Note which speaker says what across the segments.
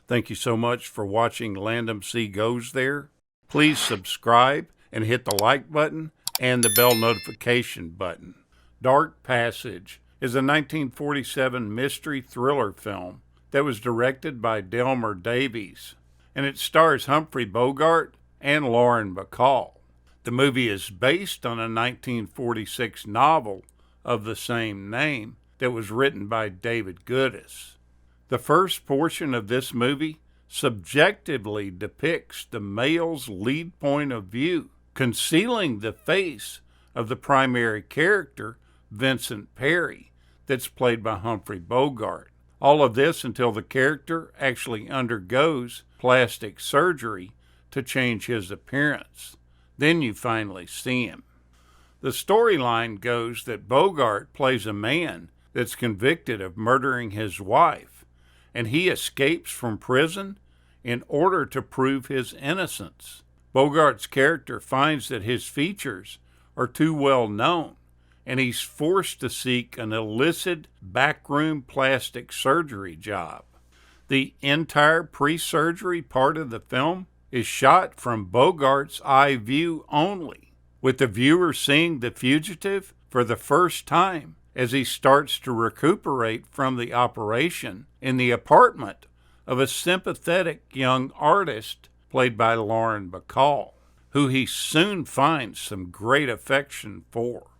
Speaker 1: Thank you so much for watching Landumc Goes There. Please subscribe and hit the like button and the bell notification button. Dark Passage is a 1947 mystery thriller film that was directed by Delmer Davies, and it stars Humphrey Bogart and Lauren Bacall. The movie is based on a 1946 novel of the same name that was written by David Goodis. The first portion of this movie subjectively depicts the male's lead point of view, concealing the face of the primary character, Vincent Perry, that's played by Humphrey Bogart. All of this until the character actually undergoes plastic surgery to change his appearance. Then you finally see him. The storyline goes that Bogart plays a man that's convicted of murdering his wife, and he escapes from prison in order to prove his innocence. Bogart's character finds that his features are too well known, and he's forced to seek an illicit backroom plastic surgery job. The entire pre-surgery part of the film is shot from Bogart's eye view only, with the viewer seeing the fugitive for the first time as he starts to recuperate from the operation in the apartment of a sympathetic young artist played by Lauren Bacall, who he soon finds some great affection for.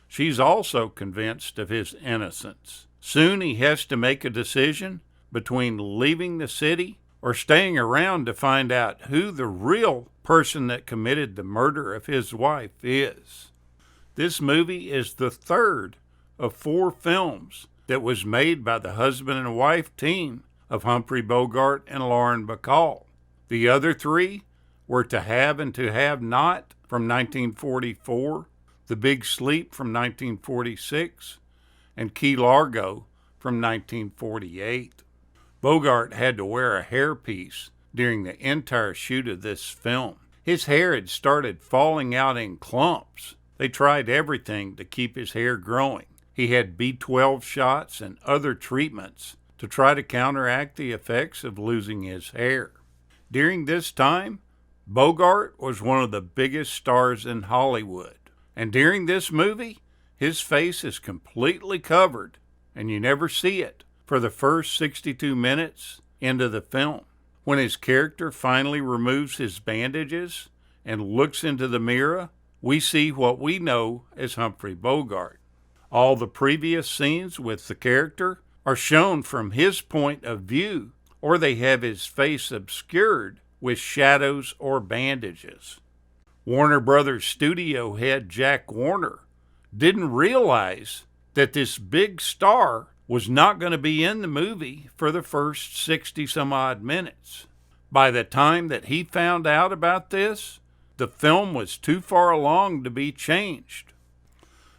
Speaker 1: She's also convinced of his innocence. Soon he has to make a decision between leaving the city or staying around to find out who the real person that committed the murder of his wife is. This movie is the third of 4 films that was made by the husband and wife team of Humphrey Bogart and Lauren Bacall. The other 3 were To Have and to Have Not from 1944, The Big Sleep from 1946, and Key Largo from 1948. Bogart had to wear a hairpiece during the entire shoot of this film. His hair had started falling out in clumps. They tried everything to keep his hair growing. He had B12 shots and other treatments to try to counteract the effects of losing his hair. During this time, Bogart was one of the biggest stars in Hollywood. And during this movie, his face is completely covered, and you never see it for the first 62 minutes into the film. When his character finally removes his bandages and looks into the mirror, we see what we know as Humphrey Bogart. All the previous scenes with the character are shown from his point of view, or they have his face obscured with shadows or bandages. Warner Brothers studio head Jack Warner didn't realize that this big star was not going to be in the movie for the first 60 some odd minutes. By the time that he found out about this, the film was too far along to be changed.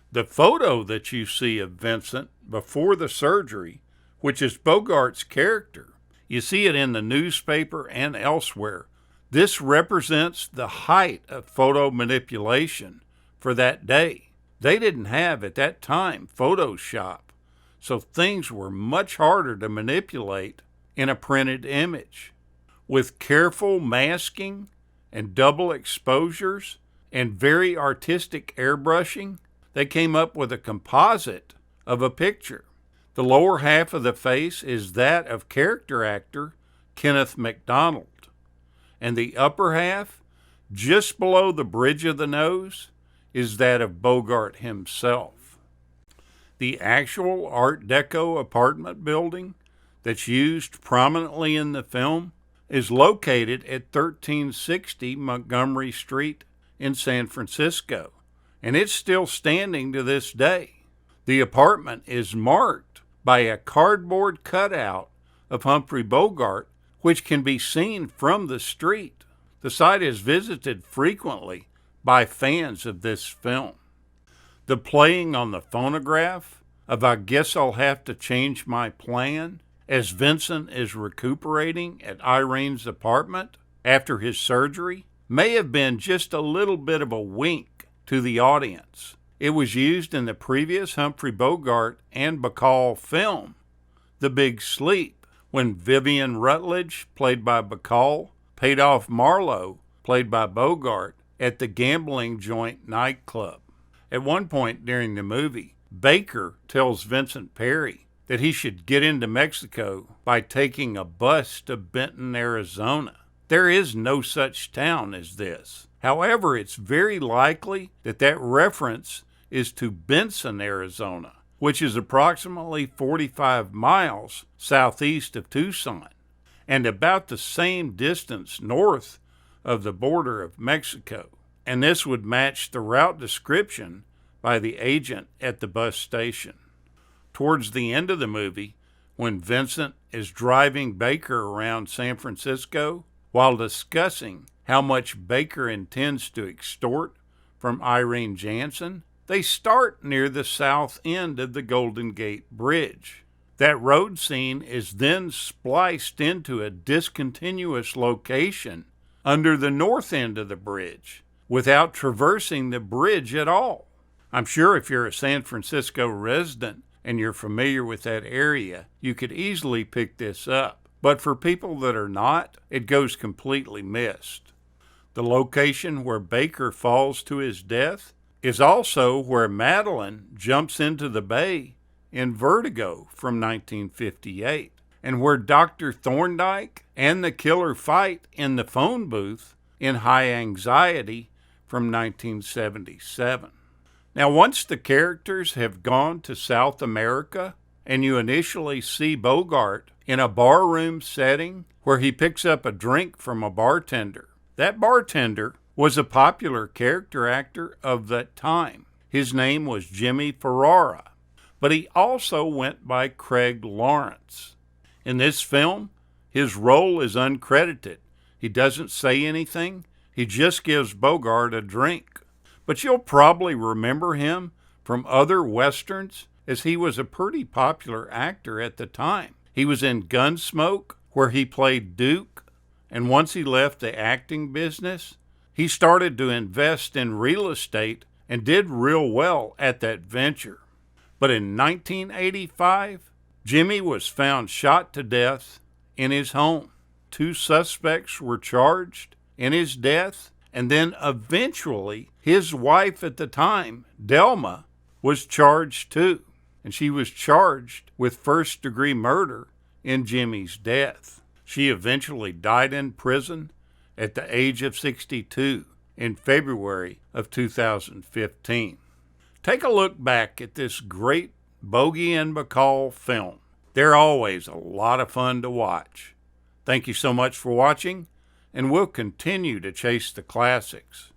Speaker 1: The photo that you see of Vincent before the surgery, which is Bogart's character, you see it in the newspaper and elsewhere. This represents the height of photo manipulation for that day. They didn't have, at that time, Photoshop, so things were much harder to manipulate in a printed image. With careful masking and double exposures and very artistic airbrushing, they came up with a composite of a picture. The lower half of the face is that of character actor Kenneth MacDonald, and the upper half, just below the bridge of the nose, is that of Bogart himself. The actual Art Deco apartment building that's used prominently in the film is located at 1360 Montgomery Street in San Francisco, and it's still standing to this day. The apartment is marked by a cardboard cutout of Humphrey Bogart, which can be seen from the street. The site is visited frequently by fans of this film. The playing on the phonograph of "I Guess I'll Have to Change My Plan" as Vincent is recuperating at Irene's apartment after his surgery may have been just a little bit of a wink to the audience. It was used in the previous Humphrey Bogart and Bacall film, The Big Sleep, when Vivian Rutledge, played by Bacall, paid off Marlowe, played by Bogart, at the gambling joint nightclub. At one point during the movie, Baker tells Vincent Perry that he should get into Mexico by taking a bus to Benton, Arizona. There is no such town as this. However, it's very likely that that reference is to Benson, Arizona, which is approximately 45 miles southeast of Tucson and about the same distance north of the border of Mexico. And this would match the route description by the agent at the bus station. Towards the end of the movie, when Vincent is driving Baker around San Francisco while discussing how much Baker intends to extort from Irene Jansen, they start near the south end of the Golden Gate Bridge. That road scene is then spliced into a discontinuous location under the north end of the bridge without traversing the bridge at all. I'm sure if you're a San Francisco resident and you're familiar with that area, you could easily pick this up. But for people that are not, it goes completely missed. The location where Baker falls to his death is also where Madeline jumps into the bay in Vertigo from 1958, and where Dr. Thorndike and the killer fight in the phone booth in High Anxiety from 1977. Now, once the characters have gone to South America, and you initially see Bogart in a barroom setting where he picks up a drink from a bartender, that bartender was a popular character actor of that time. His name was Jimmy Ferrara, but he also went by Craig Lawrence. In this film, his role is uncredited. He doesn't say anything. He just gives Bogart a drink. But you'll probably remember him from other westerns, as he was a pretty popular actor at the time. He was in Gunsmoke, where he played Duke, and once he left the acting business, he started to invest in real estate and did real well at that venture. But in 1985, Jimmy was found shot to death in his home. 2 suspects were charged in his death, and then eventually his wife at the time, Delma, was charged too. And she was charged with first-degree murder in Jimmy's death. She eventually died in prison at the age of 62 in February of 2015. Take a look back at this great Bogey and Bacall film. They're always a lot of fun to watch. Thank you so much for watching, and we'll continue to chase the classics.